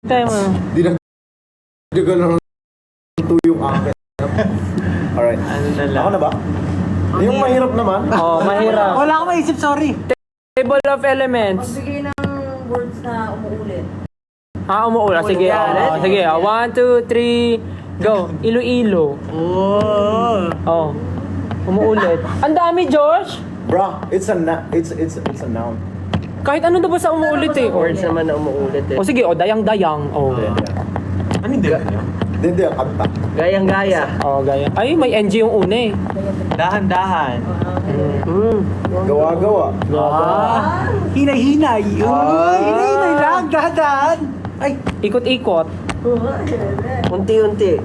Tayo mo. Dinagdagan lang ng tuyong akin. Alright. Ano na lang? Ako na ba? Yung mahirap naman. Oh, mahirap. Wala akong maisip, sorry. Table of elements. Magbigay ng words na umuulit. Umuulan. Sige. Sige. 1, 2, 3, go. Iloilo. Oh. Umuulit. Ang dami, Josh. Bruh, it's a noun. Kahit ano daw ba sa umuulit eh. Words naman na umuulit eh. O sige, dayang-dayang. Oh. Ano hindi? Hindi, ang kanta. Gayang-gaya. Oh, gaya. Ay, may NG yung una eh. Dahan-dahan. Gawa-gawa. Hinay-hinay. Hinay-hinay lang, dahan-dahan. Ay, Ikot-ikot. Unti-unti.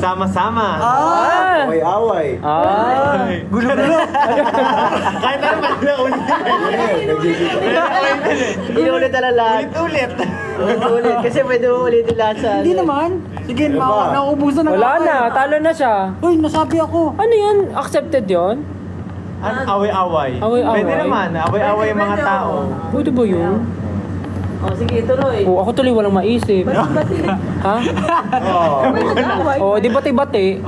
sama-sama. Away-away. Gulo-gulo. Kahit na naman na ulit. Inulit na lang lahat. Ulit. Ulit. Kasi pwede mo ulitin lahat sa... Hindi naman. Sige, Diba? nauubusan na Wala ako na, eh. talo na siya. Uy, nasabi ako. Ano yan? Accepted yon? Away-away. Away-away. Pwede naman. Away-away yung mga tao. Pwede ba yun? Oh, sige, tuloy. Oh, ako tuloy walang maisip. Ha? Oh, di bati-bati.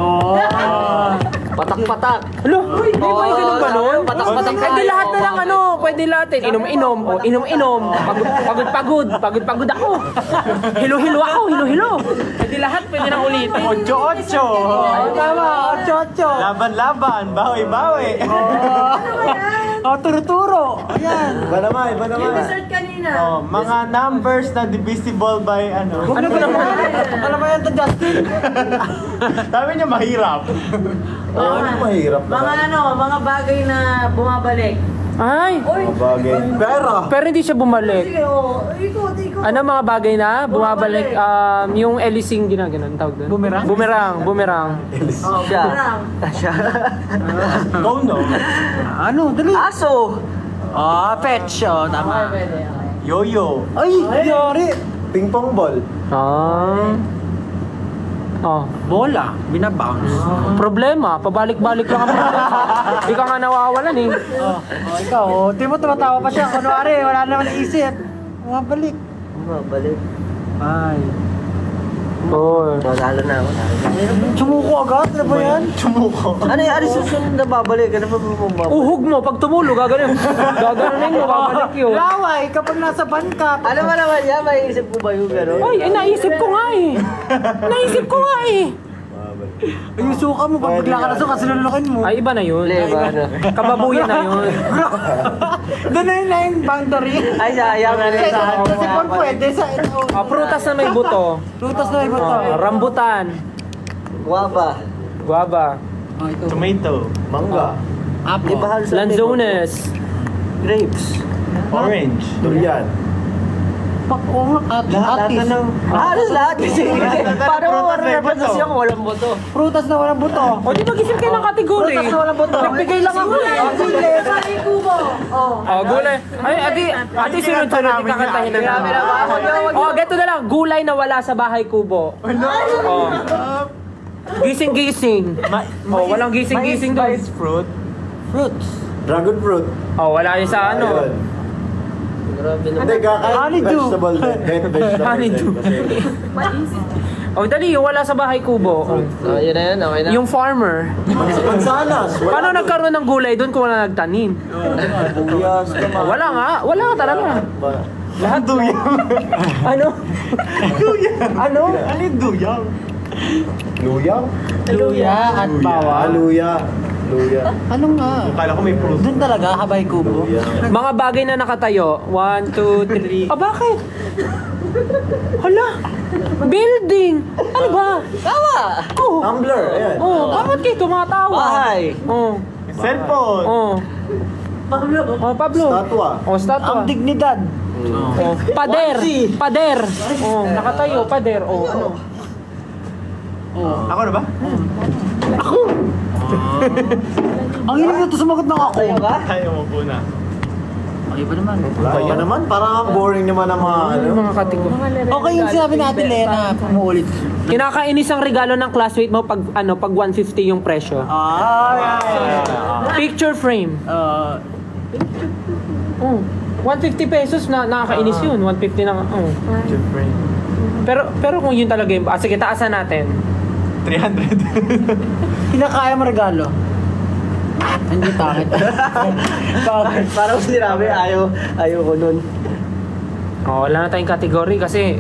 Patak-patak. Alo, di ba yung ganun ba nun? Patak-patak Pwede tayo. lahat na lang ano, pwede lahat eh. Inom-inom, o inom-inom. Pagod-pagod ako. Hilo-hilo ako, hilo-hilo. Pwede lahat, pwede nang ulitin. 8-8. Tama, 8-8. Laban-laban, bawi-bawi. Turo-turo. Ayan. Iba naman, iba naman. Yung dessert kanina. Mga numbers na divisible by ano. Ano ba naman? Ano ba yan to, Justin? Sabi niya mahirap. Ano mahirap naman? Mga bagay na bumabalik. Ay, Mga bagay. Pera. pero hindi siya bumalik. Sige, ikot. Ano mga bagay na bumabalik? Yung Elising ginaganon, tawag doon? Bumerang? Bumerang. Siya. Parang. Siya. Go no. Ano? Dali. Aso. Fetch. Tama. Pwede. Yo-yo. Ay, yari. Ping pong ball. Bola. Binabounce. Problema, pabalik-balik lang ang problema. Hindi ka nga nawawalan eh. Ikaw, di mo tumatawa pa siya. Kunwari, wala naman naisip. Bumabalik. Balik. Ay. Talo na ako. Sumuko agad? Ano ba yan? Ano yung susunod na babalik? Ano ba babalik? Uhog mo, pag tumulo, gaganon. Gaganon mo, babalik yun. Laway, kapag nasa ban ka. Ano ba naman yan? May isip mo ba yung gano'n? Ay, naisip ko nga eh. Naisip ko nga eh. Yung suka mo, pag bigla ka na suka, sinulukin mo. Ay, iba na yun. Iba na. Kababuyan na yun. Doon na yung boundary. Ay, sayang na rin sa akin. Kasi kung pwede sa Prutas na may buto. Lutas na iba to. Rambutan. Guwaba. Guava. Tomato. Mangga. Di ba halos Lanzones. grapes? Orange. Durian. Atis. Halos lahat kasi. Paano mo represent kung walang boto? Prutas na walang buto. O, di mag-isip kayo ng kategory. Prutas na walang buto. Nagbigay lang ako eh. Sabi kubo. Oh. Gulay. Ay, ati sunod-sunod, di kakantahin na namin. Ganito na lang. Gulay na wala sa bahay kubo. Oh. Gising-gising. Walang gising-gising doon. Spice fruit. Fruits. Dragon fruit. Wala yun sa ano. Ayun. Grabe naman. Hindi, kahit Honeydew. vegetable din. Kahit vegetable Honeydew. din. Dali, yung wala sa bahay kubo. Yun na yun, okay na. Yung farmer. Mansanas. Paano nagkaroon ng gulay doon kung wala nagtanim? Buyas. Wala nga. Wala nga talaga. Lahat duyang. Ano? Ano? Ano yung duyang? Luyang? Luya at bawal. Luya. Luya. Ano nga? Kala ko may fruit. Doon talaga, habay kubo. Mga bagay na nakatayo. 1, 2, 3. Bakit? Hala! Building! Ano ba? Tawa! Oh. Tumbler. Ayan. Bakit kayo tumatawa? Bahay! Cellphone. Pablo. Statwa. Statwa. Ang dignidad. Pader. Pader. Nakatayo. Pader. Ano? Ako na ba? Ang hirap nito sumagot ng ako. Tayo ka? Tayo mo po na. Okay ba naman? Kaya naman, parang ang boring naman ang mga ano. Mga kategory. Okay yung sinabi natin, Lena, pumuulit. Kinakainis ang regalo ng classmate mo pag 150 yung presyo. Ay! Picture frame. 150 pesos na nakakainis yun. 150 na. Oh. Siyempre. Pero kung yun talaga yung... sige, taasan natin. 300. Kinakaya mo regalo. Hindi takit. Bakit? Parang sinabi, ayaw ko nun. Oh, wala na tayong category kasi...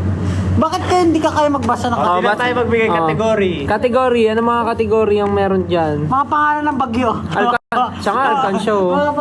Bakit kaya hindi ka kaya magbasa ng Oh, Hindi na tayo magbigay Oh. category. Category, ano mga category ang meron dyan? mga pangalan ng bagyo? Siya nga, Alcansio. Mga